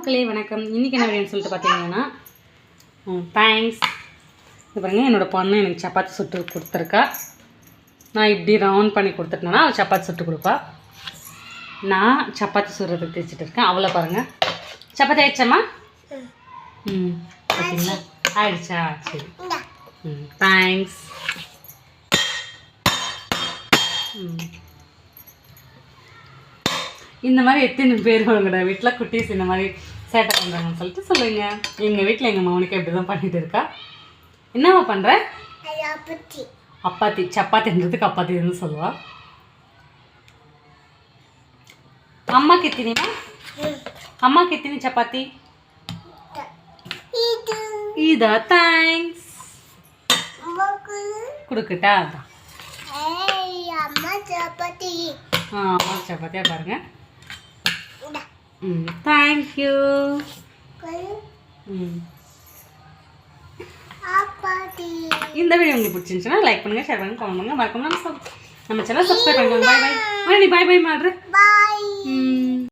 மக்களே வணக்கம். இன்றைக்கி என்ன வீடியோன்னு சொல்லிட்டு பார்த்தீங்கன்னா தேங்க்ஸ். இது பாருங்கள், என்னோடய பொண்ணு எனக்கு சப்பாத்தி சுட்டு கொடுத்துருக்கா. நான் இப்படி ரவுண்ட் பண்ணி கொடுத்துட்டேன்னா அவள் சப்பாத்தி சுட்டு கொடுப்பா. நான் சப்பாத்தி சுடுறதுக்கு தேய்ச்சிட்டு இருக்கேன். அவளை பாருங்கள். சப்பாத்தி ஆயிடுச்சாம்மா? பார்த்தீங்களா, ஆயிடுச்சா? சரி, தேங்க்ஸ். இந்த மாதிரி எத்தனை பேர் உங்களோட வீட்டில் குட்டீஸ் இந்த மாதிரி சேட்டை பண்ணுறாங்கன்னு சொல்லிட்டு சொல்லுங்கள். எங்கள் வீட்டில் எங்கள் மௌனிகா இப்படி தான் பண்ணிகிட்டு இருக்கா. என்னவா பண்ணுற? அப்பாத்தி. சப்பாத்தின்றதுக்கு அப்பாத்தின்னு சொல்லுவா. அம்மாக்கு எத்தினிமா? அம்மாக்கு எத்தினி சப்பாத்தி? இதா, தேங்க்ஸ். கொடுக்கட்டா? அதான் அம்மா சப்பாத்தியாக பாருங்க. தேங்க்யூ. இந்த வீடியோ உங்களுக்கு பிடிச்சிருந்துச்சுன்னா லைக் பண்ணுங்கள், ஷேர் பண்ணுங்கள், கமெண்ட் பண்ணுங்கள், மறக்காம நம்ம சேனல் சப்ஸ்கிரைப் பண்ணுங்க. பாய் பாய். நீ பாய் பாய் மாட்ரு. பாய்.